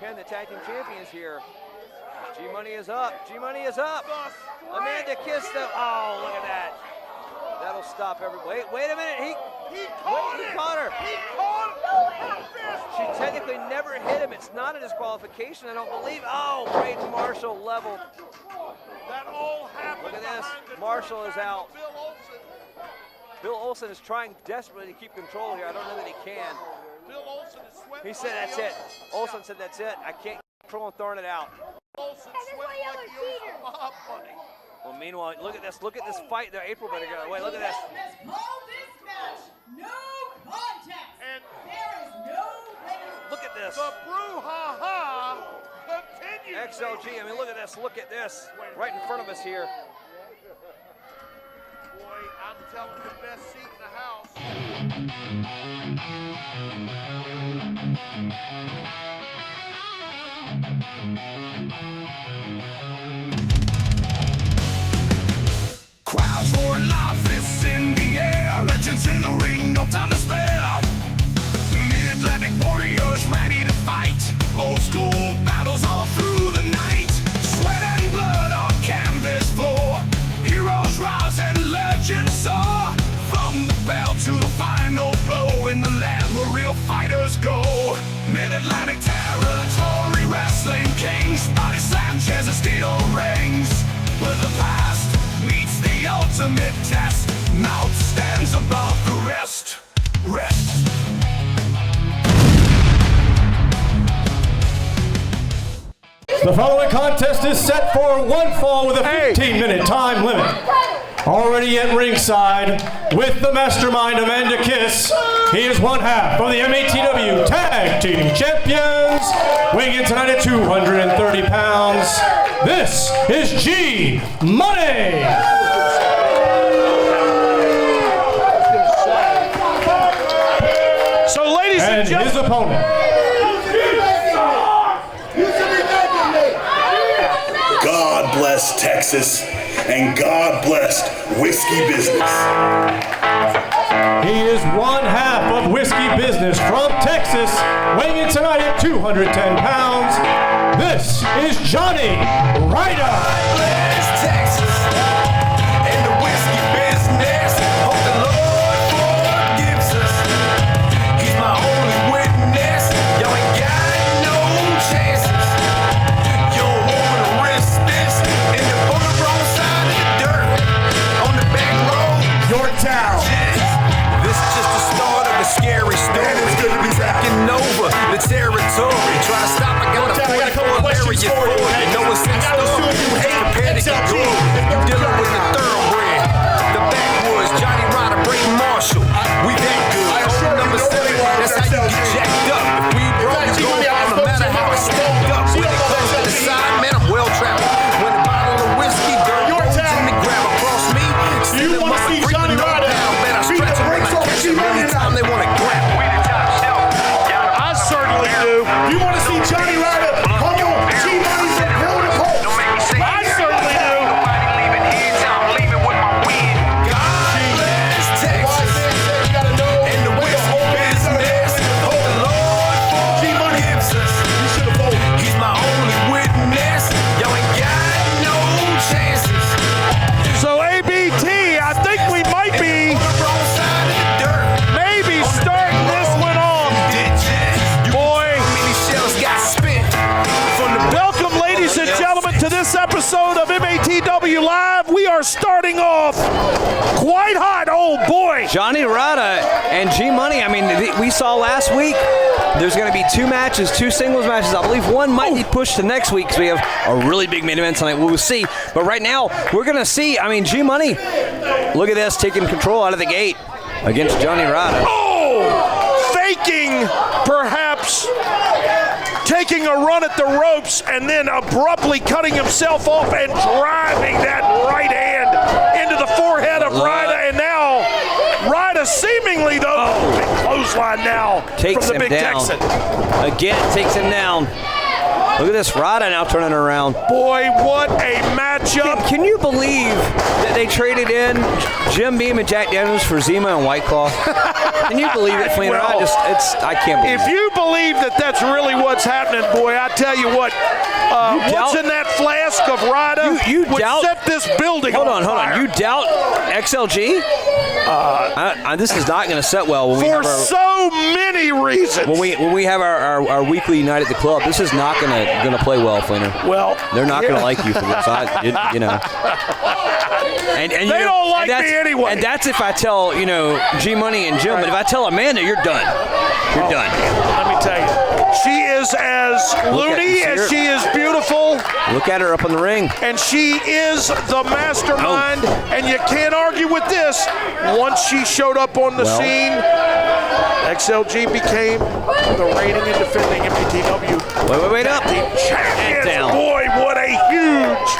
pin the tag team champions here. G-Money is up. G-Money is up. Amanda kissed him. Oh, look at that. That'll stop everybody. Wait a minute. He caught her. He caught her. She technically never hit him. It's not a disqualification, I don't believe. Oh, great Marshall level. That all happened. Look at this. Marshall is out. Bill Olsen is trying desperately to keep control here. I don't know that he can. Bill Olsen is sweating. He said that's it. Olsen said that's it. I can't control him throwing it out. Olsen sweating like he owes a mob money. Well, meanwhile, look at this. Look at this fight there. April better go. Wait, look at this. Let's call this match no contest. And there is no winner. Look at this. The brouhaha continues. XLG, I mean, look at this. Look at this. Right in front of us here. Boy, I'm telling you, the best seat in the house. Crowds for life, fists in the air. Legends in the ring, no time to spare. Mid-Atlantic warriors ready to fight. Old school battles all through the night. Sweat and blood on canvas floor. Heroes rise and legends soar. From the bell to the final blow. In the land where real fighters go. Mid-Atlantic territory wrestling kings. Body slam chairs and steel rings. Where the past meets the ultimate test. Mouth stands above the rest. The following contest is set for one fall with a 15-minute time limit. Already at ringside with the mastermind Amanda Kiss, he is one half of the MATW Tag Team Champions, weighing in tonight at 230 pounds. This is G-Money. So, ladies and gentlemen, his opponent. God bless Texas, and God bless whiskey business. He is one half of Whiskey Business from Texas, weighing in tonight at 210 pounds. This is Johnny Ryder. Episode of MATW Live. We are starting off quite hot. Oh boy, Johnny Ryder and G-Money. I mean, we saw last week there's going to be two matches, two singles matches. I believe one might be pushed to next week because we have a really big main event tonight. We'll see. But right now, we're going to see, I mean, G-Money, look at this, taking control out of the gate against Johnny Ryder. Oh, faking perhaps taking a run at the ropes and then abruptly cutting himself off and driving that right hand into the forehead of Ryder. And now Ryder seemingly, though, clothesline now takes from the him big down. Texan. Again, takes him down. Look at this, Ryder now turning around. Boy, what a matchup. Can you believe that they traded in Jim Beam and Jack Daniels for Zima and White Claw? Can you believe it, Fleener? Well, I can't believe if it. you believe that that's really what's happening, boy, I tell you what, what's in that flask of Ryder would set this building Hold on fire. on. You doubt XLG? This is not going to set well. For so many reasons. When we have our weekly night at the club, this is not going to play well, Fleener. Well, they're not going to like you for this. You know. And they don't like me anyway. And that's if I tell G Money and Jim. But if I tell Amanda, you're done. You're done. Let me tell you, she is as loony as she is beautiful. Look at her up in the ring. And she is the mastermind. And you can't argue with this. Once she showed up on the scene, XLG became the reigning and defending MATW. Wait up. Champions. Boy, what a huge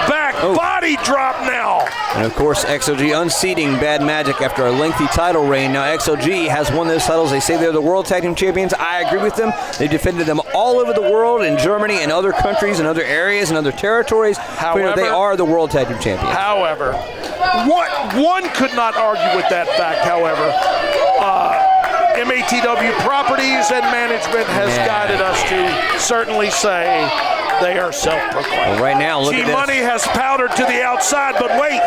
back body drop now. And of course, XLG unseating Bad Magic after a lengthy title reign. Now, XLG has won those titles. They say they're the World Tag Team Champions. I agree with them. They defended them all over the world, in Germany and other countries and other areas and other territories. However, they are the World Tag Team Champions. However, one could not argue with that fact, however. MATW Properties and Management has guided us to certainly say they are self-proclaimed. Well, right now, look at this. G-Money has powdered to the outside, but wait.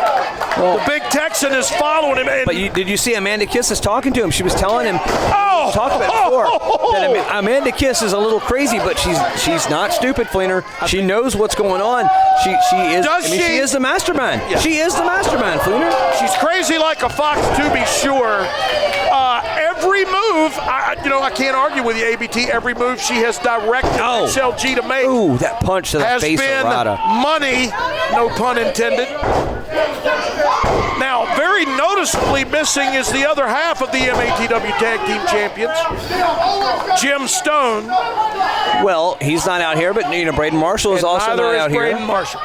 The big Texan is following him. But did you see Amanda Kiss is talking to him? She was telling him, talked about it before, that Amanda Kiss is a little crazy, but she's not stupid, Fleener. She knows what's going on. She is. She is the mastermind. Yeah. She is the mastermind, Fleener. She's crazy like a fox, to be sure. Every move, I can't argue with you, ABT. Every move she has directed XLG to make. Ooh, that punch to the face of Ryder. Money, no pun intended. Now, very noticeably missing is the other half of the MATW Tag Team Champions, Jim Stone. Well, he's not out here, but Braden Marshall is also not out here. Braden Marshall.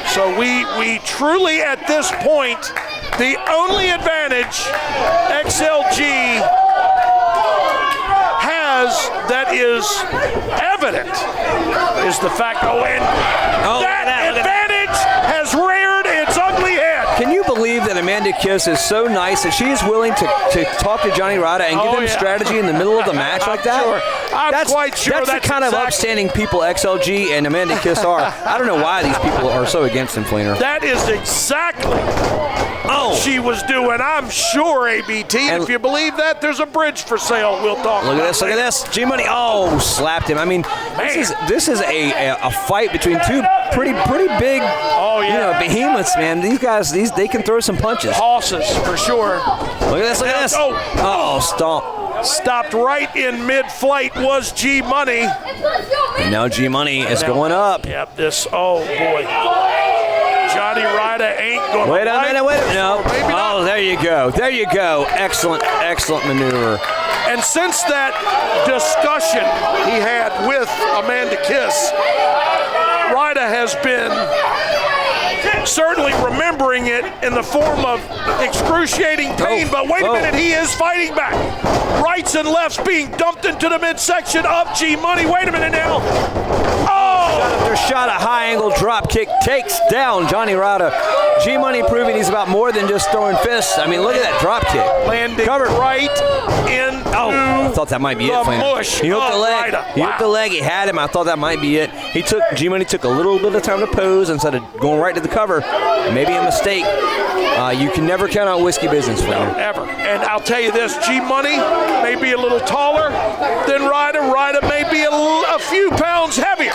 So we truly, at this point, the only advantage XLG has that is evident is the fact that advantage has reared its ugly head. Can you believe that Amanda Kiss is so nice that she is willing to talk to Johnny Ryder and give him strategy in the middle of the match like that? I'm quite sure that's the kind of upstanding people XLG and Amanda Kiss are. I don't know why these people are so against him, Fleener. That is exactly what she was doing, I'm sure, ABT. And if you believe that, there's a bridge for sale. We'll talk about it. Look at this. G-Money, slapped him. I mean, this is a fight between two pretty big behemoths, man. These guys, they can throw some punches. Horses, for sure. Look at this. Stomp. Stopped right in mid-flight was G-Money. And now G-Money is going up. Yep, boy. Johnny Ryder ain't going to Wait a minute. No. Maybe not. There you go. Excellent maneuver. And since that discussion he had with Amanda Kiss, Ryder has been certainly remembering it in the form of excruciating pain, but wait a minute, he is fighting back. Rights and lefts being dumped into the midsection of G-Money. Wait a minute now. Another shot, a high-angle drop kick takes down Johnny Ryder. G-Money proving he's about more than just throwing fists. I mean, look at that drop kick. Landing right into I thought that might be it, Fleener. He hooked the leg. He hooked the leg. He had him. I thought that might be it. G-Money took a little bit of time to pose instead of going right to the cover. Maybe a mistake. You can never count on Whiskey Business, Fleener. Ever. And I'll tell you this, G-Money may be a little taller than Ryder. Ryder may be a few pounds heavier.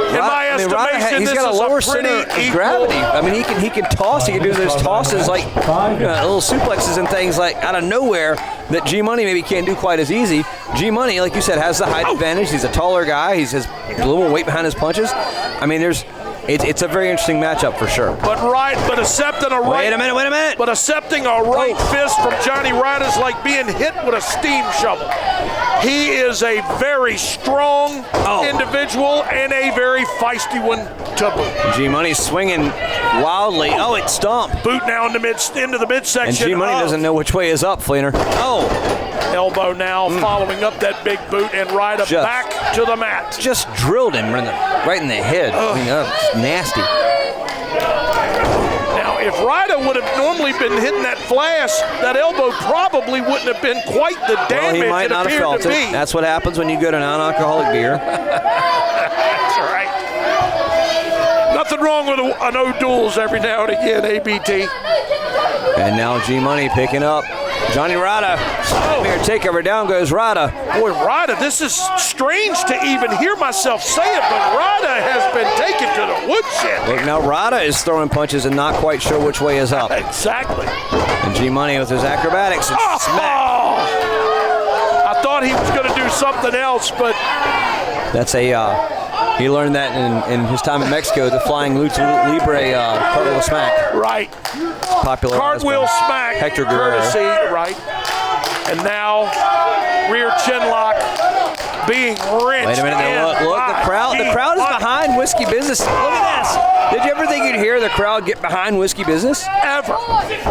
In my estimation, he's got a lower center of gravity. I mean, he can toss. He can do those tosses like little suplexes and things like out of nowhere that G-Money maybe can't do quite as easy. G-Money, like you said, has the height advantage. He's a taller guy. He has a little weight behind his punches. I mean, it's a very interesting matchup for sure. But accepting a right. Wait a minute. But accepting a right fist from Johnny Ryder is like being hit with a steam shovel. He is a very strong individual and a very feisty one to boot. G-Money's swinging wildly. Oh, it's stomped. Boot now into the midsection. And G-Money doesn't know which way is up, Fleener. Oh. Elbow now following up that big boot, and Ryder back to the mat. Just drilled him right in the head. It's nasty. Now, if Ryder would have normally been hitting that flash, that elbow probably wouldn't have been quite the damage He might not have felt it. That's what happens when you go to non-alcoholic beer. That's right. Nothing wrong with an O'Doul's every now and again, ABT. And now G-Money picking up Johnny Ryder. Here, takeover. Down goes Ryder. Boy, Ryder, this is strange to even hear myself say it, but Ryder has been taken to the woodshed. Look, now Ryder is throwing punches and not quite sure which way is up. Exactly. And G-Money with his acrobatics. And smack. I thought he was going to do something else, but that's he learned that in his time in Mexico, the flying lucha libre cartwheel smack. Right. Popular cartwheel smack. Hector Guerrero. Courtesy, right. And now rear chin lock being wrenched. Wait a minute. Look, the crowd is behind Whiskey Business. Look at this. Did you ever think you'd hear the crowd get behind Whiskey Business? Ever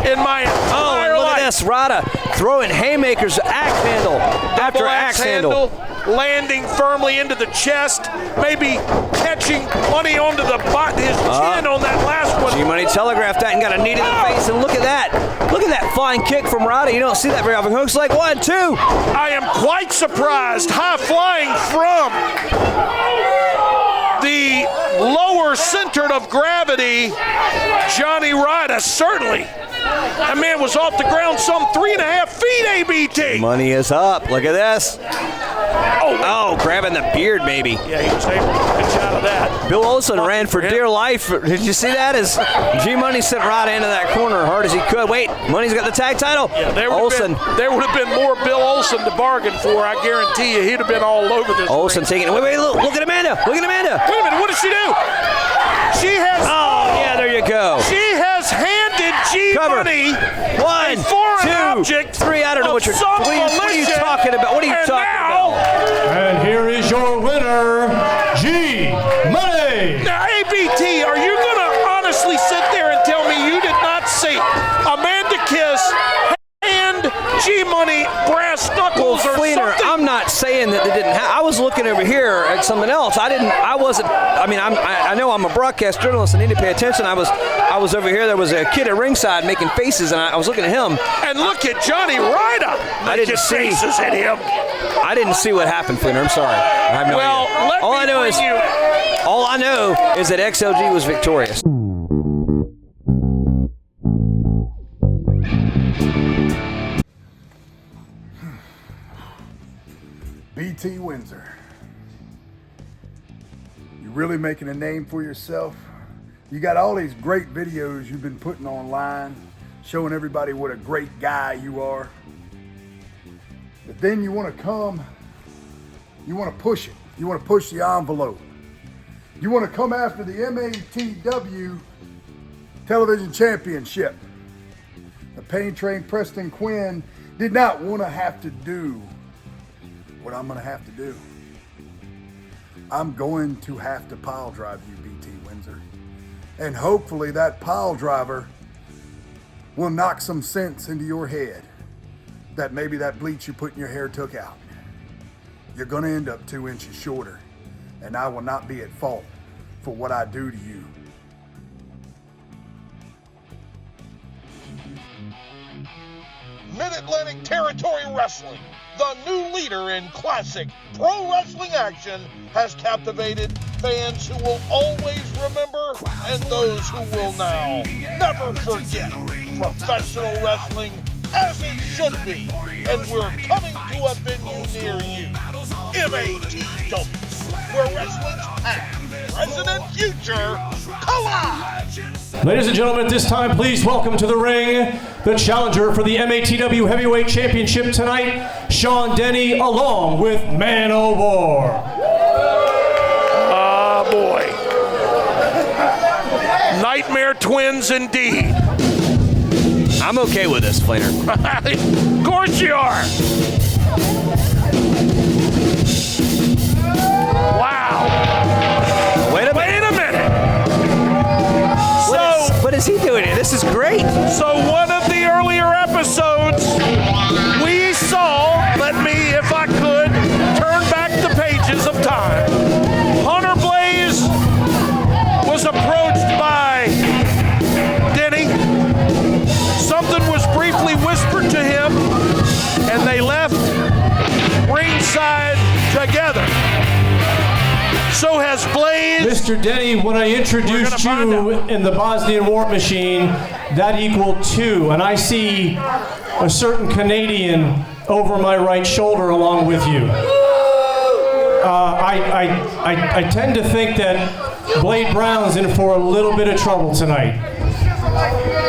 in my entire and look life. at this. Ryder throwing haymakers, axe handle after axe handle. Landing firmly into the chest, maybe catching Money onto the butt, his chin on that last one. G-Money telegraphed that and got a knee to the face, and look at that. Look at that flying kick from Ryder. You don't see that very often. Hooks like 1, 2. I am quite surprised. High flying from the lower center of gravity, Johnny Ryder, certainly. That man was off the ground some 3.5 feet, ABT. Money is up. Look at this. Oh, grabbing the beard, maybe. Yeah, he was able to pitch out of that. Bill Olsen ran for dear life. Did you see that? As G-Money sent Ryder into that corner as hard as he could. Wait, Money's got the tag title. Yeah, there would have been more Bill Olsen to bargain for. I guarantee you, he'd have been all over this. Olsen taking it. Wait, look at Amanda. Look at Amanda. Wait a minute, what did she do? She has. Oh, yeah, there you go. She has handed G-Money 1, 2, 3. I don't know what you're talking about. What are you talking about? And here is your winner, G-Money. Now, ABT, are you going to honestly sit there and tell me you did not see Amanda Kiss and G-Money brass knuckles or Fleener, something? I'm not saying that they didn't have. I was looking over here at something else. I know I'm a broadcast journalist and need to pay attention. I was over here. There was a kid at ringside making faces, and I was looking at him. And look at Johnny Ryder making faces at him. I didn't see what happened, Fleener. I'm sorry. I have no idea. All I know is that XLG was victorious. BT Windsor, you really making a name for yourself? You got all these great videos you've been putting online, showing everybody what a great guy you are. But then you want to push it. You want to push the envelope. You want to come after the MATW Television Championship. The Pain Train Preston Quinn did not want to have to do what I'm going to have to do. I'm going to have to pile drive you, BT Windsor. And hopefully that pile driver will knock some sense into your head that maybe that bleach you put in your hair took out. You're going to end up 2 inches shorter, and I will not be at fault for what I do to you. Mid-Atlantic Territory Wrestling, the new leader in classic pro wrestling action, has captivated fans who will always remember and those who will now never forget professional wrestling as it should be. And we're coming to a venue near you, MATW, where wrestling's past, present, and future collide. Ladies and gentlemen, at this time, please welcome to the ring the challenger for the MATW Heavyweight Championship tonight, Sean Denny, along with Man O' War. Ah, boy. Nightmare twins indeed. I'm okay with this, Fleener. Of course you are. right. So one of the earlier episodes, we saw, let me, if I could, turn back the pages of time. Hunter Blaze was approached by Denny. Something was briefly whispered to him, and they left ringside together. So has Blaze. Mr. Denny, when I introduced you in the Bosnian War Machine, that equaled 2, and I see a certain Canadian over my right shoulder along with you. I tend to think that Blade Brown's in for a little bit of trouble tonight.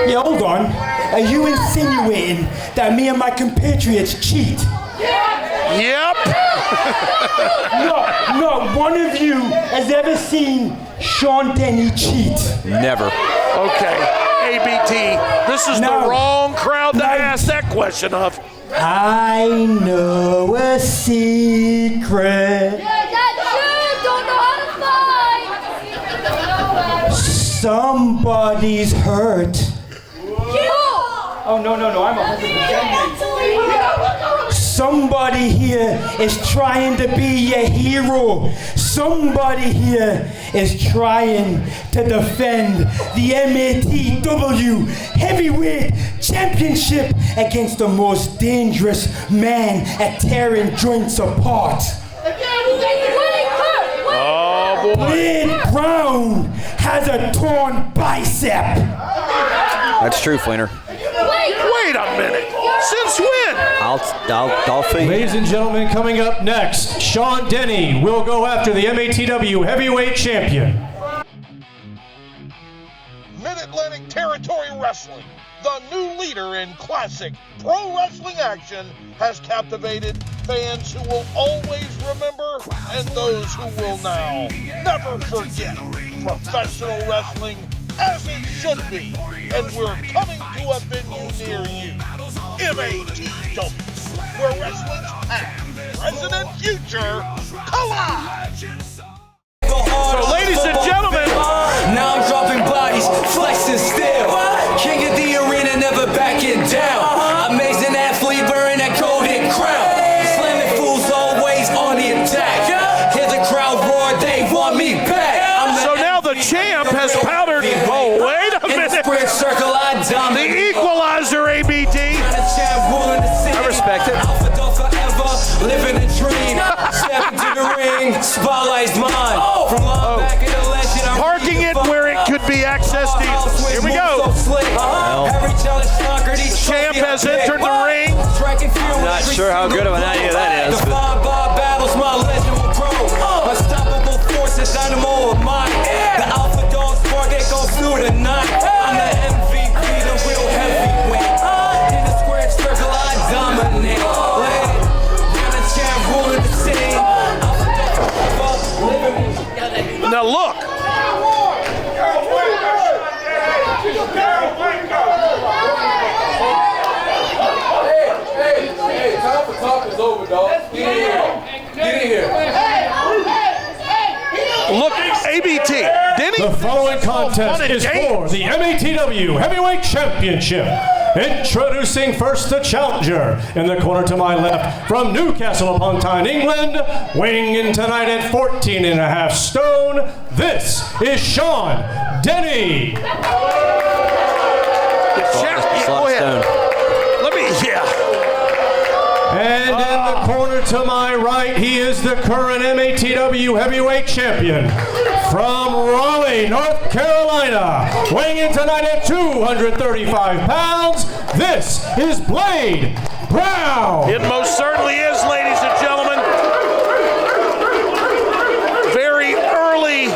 Yeah, hold on. Are you insinuating that me and my compatriots cheat? Yep. No, one of you has ever seen Sean Denny cheat. Never. Okay, ABT, this is the wrong crowd to ask that question of. I know a secret. Don't know how to fight. Somebody's hurt. Oh, no, I'm 100%. Somebody here is trying to be your hero. Somebody here is trying to defend the MATW Heavyweight Championship against the most dangerous man at tearing joints apart. Oh, boy. Blade Brown has a torn bicep. That's true, Flainer. Wait a minute. Since when? I'll figure. Ladies and gentlemen, coming up next, Sean Denny will go after the MATW Heavyweight Champion. Mid-Atlantic Territory Wrestling, the new leader in classic pro wrestling action, has captivated fans who will always remember and those who will now never forget professional wrestling as it should be. And we're coming to a venue near you, MATW, where wrestling's past, present, and future collide. So, ladies and gentlemen, now I'm dropping bodies, flexing still. King of the arena, never backing down. Amazing athlete, wearing that golden crown. Slamming fools always on the attack. Hear the crowd roar, they want me back. So now the champ has powdered. Oh, wait a minute. Circle, I dominate. The equalizer, ABT. I respect it. Living a dream. Step into the ring. Spotlight's mine. From long back in the legend, I'm parking it where it could be accessed easily. Here we go. The champ has entered the ring. I'm not sure how good of an idea that is. Battles, my legend will grow. Unstoppable forces, dynamo of mine. The alpha dog spark, it goes through the night. I'm the MVP, the real heavyweight. In the square circle, I dominate. You're the champ, ruling the scene. Now look. Hey, time for talk is over, dog. Get in here. Look, ABT. Denny. The following contest is for the MATW Heavyweight Championship. Introducing first the challenger. In the corner to my left, from Newcastle upon Tyne, England, weighing in tonight at 14.5 stone, this is Sean Denny. Go ahead. Let me, And in the corner to my right, he is the current MATW Heavyweight Champion. From Raleigh, North Carolina, weighing in tonight at 235 pounds, this is Blade Brown. It most certainly is, ladies and gentlemen. Very early.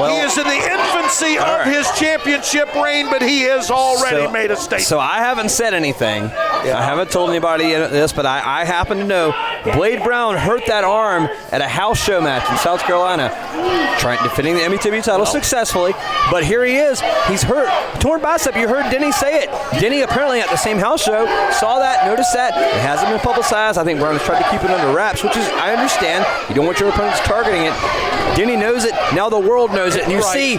He is in the infancy of his championship reign, but he has already made a statement. So I haven't said anything. I haven't told anybody this, but I happen to know Blade Brown hurt that arm at a house show match in South Carolina, defending the MATW title successfully. But here he is. He's hurt. Torn bicep. You heard Denny say it. Denny apparently at the same house show saw that, noticed that. It hasn't been publicized. I think Brown has tried to keep it under wraps, which is, I understand. You don't want your opponents targeting it. Denny knows it. Now the world knows it. And you see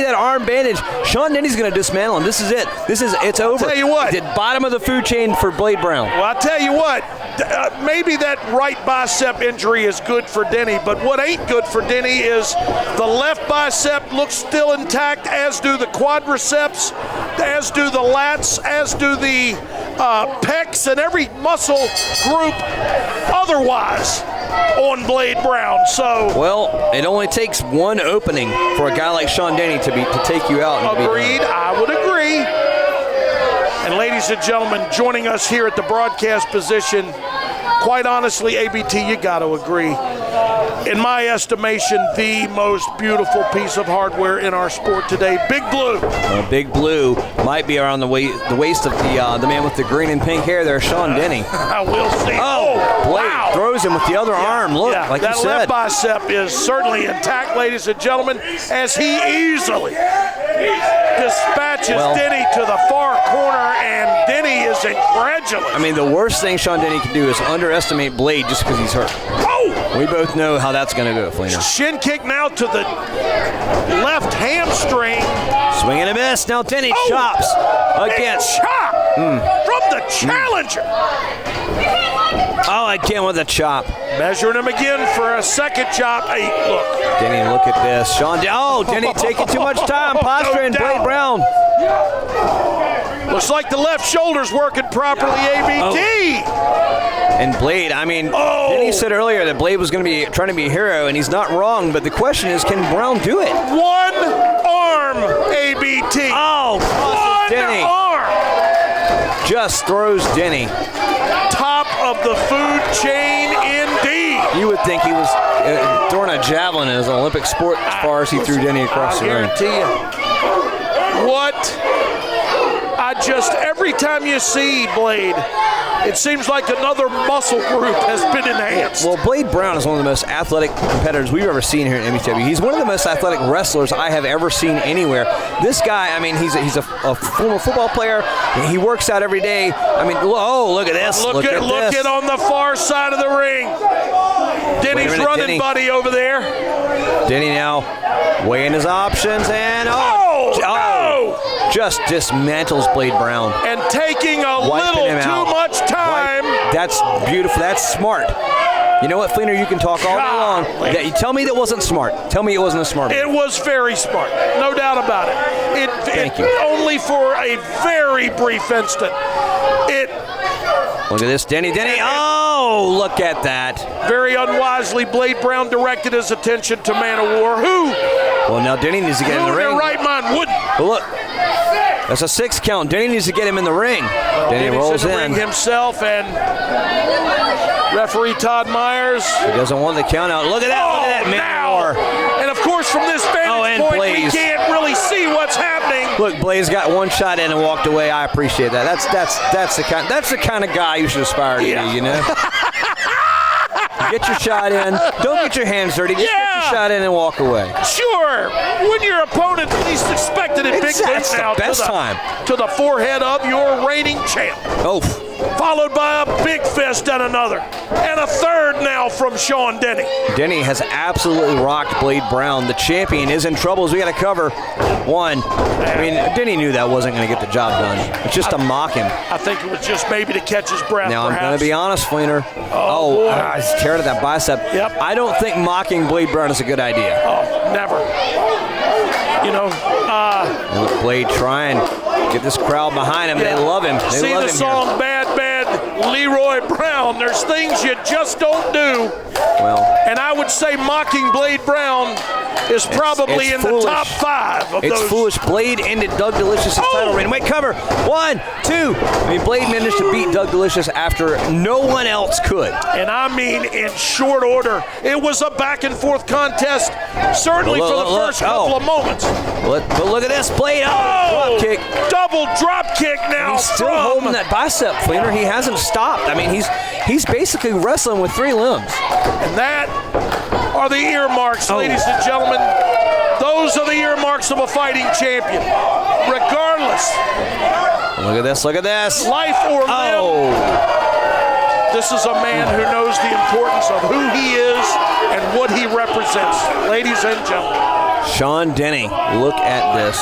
that arm bandage. Sean Denny's going to dismantle him. This is it. It's over. Tell you what. He did bottom of the food chain for Blade Brown. Well, I'll tell you what, maybe that right bicep injury is good for Denny, but what ain't good for Denny is the left bicep looks still intact, as do the quadriceps, as do the lats, as do the pecs, and every muscle group otherwise on Blade Brown. So, well, it only takes one opening for a guy like Sean Denny to take you out. And agreed. I would agree. And ladies and gentlemen, joining us here at the broadcast position, quite honestly, ABT, you got to agree. In my estimation, the most beautiful piece of hardware in our sport today, Big Blue. Well, Big Blue might be around the waist of the man with the green and pink hair there, Sean Denny. We'll see. Blade wow. throws him with the other arm. Look, like you said. That left bicep is certainly intact, ladies and gentlemen, as he easily dispatches Denny to the far corner, and Denny is incredulous. I mean, the worst thing Sean Denny can do is underestimate Blade just because he's hurt. Oh! We both know how that's going to go, Fleener. Shin kick now to the left hamstring. Swing and a miss. Now Denny chops again. Chop from the challenger. Oh, again with a chop. Measuring him again for a second chop. Hey, look. Denny, look at this. Denny taking too much time. Posturing Blade Brown. Looks like the left shoulder's working properly, ABT. And Blade, I mean, Denny said earlier that Blade was going to be trying to be a hero, and he's not wrong, but the question is, can Brown do it? One arm, ABT. One Denny. Arm. Just throws Denny. Top of the food chain indeed. You would think he was throwing a javelin as an Olympic sport as far as he threw Denny across the ring. I guarantee you. What? Every time you see Blade, it seems like another muscle group has been enhanced. Well, Blade Brown is one of the most athletic competitors we've ever seen here at MATW. He's one of the most athletic wrestlers I have ever seen anywhere. This guy, I mean, he's a former football player. He works out every day. I mean, look at this. Look at it on the far side of the ring. Denny's running buddy over there. Denny now weighing his options, and just dismantles Blade Brown. And taking a little too much time. That's beautiful. That's smart. You know what, Fleener? You can talk all day long. You tell me that wasn't smart. Tell me it wasn't a smart. It was very smart. No doubt about it. Thank you. Only for a very brief instant. Look at this, Denny. Oh, look at that. Very unwisely, Blade Brown directed his attention to Man of War. Well, now Denny needs to get in the ring. Who in their right mind wouldn't? But look, that's a 6 count. Denny needs to get him in the ring. Denny rolls in. Ring himself, and referee Todd Myers. He doesn't want the count out. Look at that, Man of War. And of course, from this vantage point, Blaze. we can't really see what's happening. Look, Blaze got one shot in and walked away. I appreciate that. That's the kind of guy you should aspire to be, you know? Get your shot in. Don't get your hands dirty. Just get your shot in and walk away. Sure. When your opponent least expected it, big that's now the best time. To the forehead of your reigning champ. Followed by a big fist and another. And a third now from Sean Denny. Denny has absolutely rocked Blade Brown. The champion is in trouble as we got to cover one. I mean, Denny knew that wasn't going to get the job done. It's just to mock him. I think it was just maybe to catch his breath, Now, perhaps. I'm going to be honest, Fleener. He's tearing at that bicep. Yep. I don't think mocking Blade Brown is a good idea. Never. You know, Blade trying to get this crowd behind him. They love him. See the song Bad Leroy Brown. There's things you just don't do. And I would say mocking Blade Brown is probably in the top 5 of those. It's foolish. Blade ended Doug Delicious' title reign. Wait, cover. 1, 2. I mean, Blade managed to beat Doug Delicious after no one else could. And I mean in short order. It was a back and forth contest, certainly for the first couple of moments. But look at this. Blade, drop kick. Double drop kick now. And he's still holding that bicep, Fleener. He hasn't stopped. I mean, he's basically wrestling with 3 limbs. And that are the earmarks, ladies and gentlemen. Those are the earmarks of a fighting champion. Regardless. Look at this. Look at this. Life or limb. This is a man who knows the importance of who he is and what he represents. Ladies and gentlemen. Sean Denny, look at this.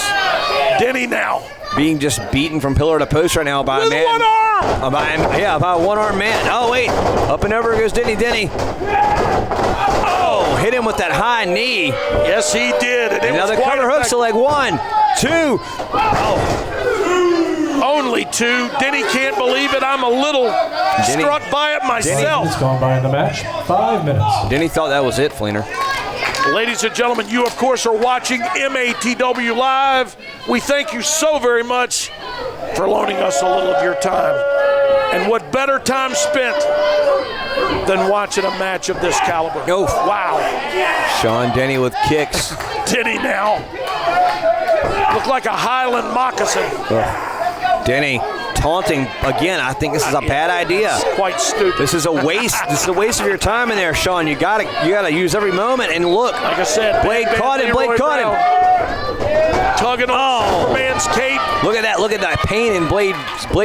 Denny now. Being just beaten from pillar to post right now by a man. One arm! By a one-armed man. Oh, wait. Up and over goes Denny. Oh, hit him with that high knee. Yes, he did. And another cover hooks to leg 1, 2. Oh. Only 2. Denny can't believe it. I'm a little struck by it myself. It's gone by in the match. 5 minutes. Denny thought that was it, Fleener. Ladies and gentlemen, you, of course, are watching MATW Live. We thank you so very much for loaning us a little of your time. And what better time spent than watching a match of this caliber. Oh. Wow. Sean Denny with kicks. Denny now. Looked like a Highland moccasin. Denny taunting again. I think this is a bad idea. It's quite stupid. This is a waste. This is a waste of your time in there, Sean. You gotta use every moment. And look, like I said, Blade caught him. Tugging on Superman's cape. Look at that. Look at that pain in Blade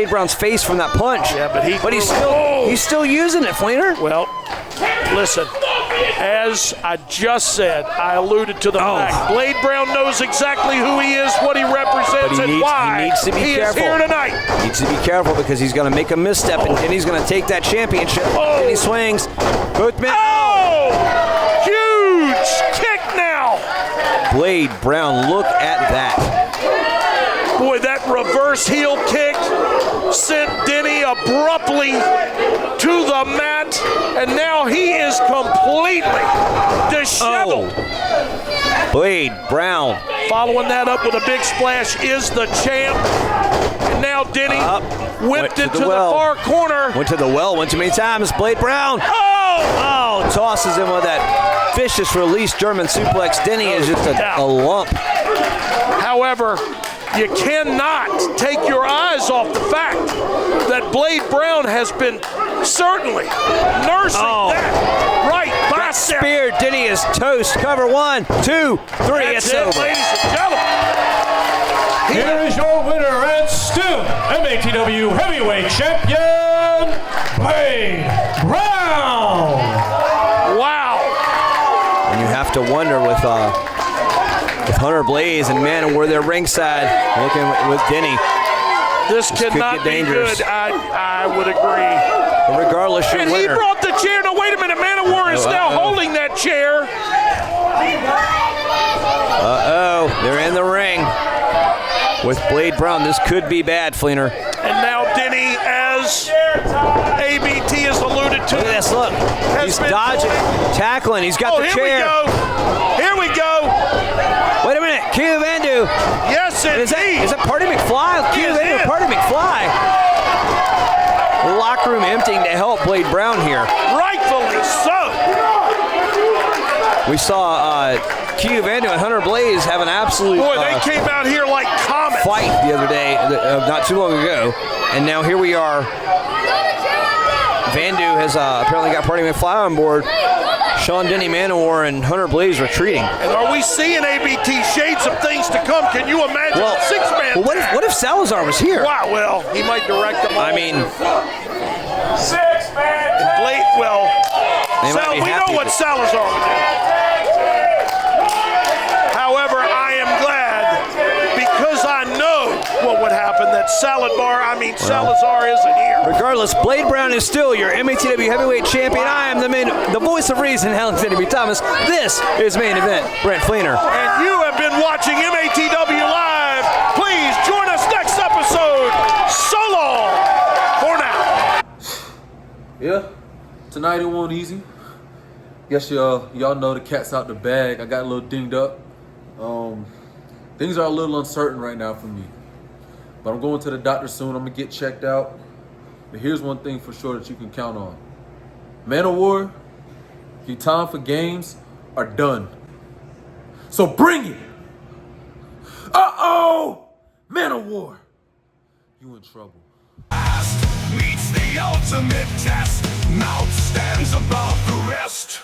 Brown's face from that punch. Yeah, but he's still using it, Fleener. Well, listen. As I just said, I alluded to the fact Blade Brown knows exactly who he is, what he represents, and why he needs to be careful. Is here tonight. He needs to be careful because he's going to make a misstep, and Denny's going to take that championship. Denny swings. Both men. Huge kick now. Blade Brown, look at that. Boy, that reverse heel kick sent Denny abruptly to the mat, and now he is completely disheveled. Blade Brown. Following that up with a big splash is the champ. And now Denny whipped into the far corner. Went to the well, went too many times. Blade Brown. Oh, tosses him with that vicious release German suplex. Denny is just a lump. However, you cannot take your eyes off the fact that Blade Brown has been certainly nursing that right bicep. Spear, Denny is toast. Cover 1, 2, 3. That's it, over. ladies and gentlemen. Here is your winner and still MATW Heavyweight Champion, Blade Brown. Wow. And you have to wonder with Hunter Blaze and we're there ringside looking with Denny. This cannot be dangerous. good. I would agree. But regardless, your winner. And he brought the chair. No, wait a minute. Man of War is now holding that chair. They're in the ring with Blade Brown. This could be bad, Fleener. And now Denny, as ABT has alluded to. Look at this, look. He's dodging, tackling. He's got the chair. Here we go. Wait a minute. Q Vandu. Yes, indeed. Is it Party McFly? Q Vandu, Party McFly. The locker room emptying to help Blade Brown here. Rightfully so. We saw Q Vandu and Hunter Blaze have an absolute they came out here like comets. Fight the other day, not too long ago, and now here we are. Vandu has apparently got Party McFly on board. Sean Denny, Man of War, and Hunter Blaze retreating. And are we seeing ABT shades of things to come? Can you imagine a six-man? Well, what if Salazar was here? Wow, well, he might direct them all. I mean, six-man. Blade, well, we know what Salazar would do. However, I am glad because I know what would happen that Salazar isn't here. Regardless, Blade Brown is still your MATW Heavyweight Champion. I am the voice of reason, Helen B. Thomas. This is Main Event, Brent Fleener. And you have been watching MATW Live. Please join us next episode. So long for now. Yeah, tonight it won't easy. Guess y'all know the cat's out the bag. I got a little dinged up. Things are a little uncertain right now for me. But I'm going to the doctor soon. I'm going to get checked out. But here's one thing for sure that you can count on. Man of War, your time for games are done. So bring it. Uh-oh! Man of War, you in trouble. Meets the ultimate test. Mouth stands above the rest.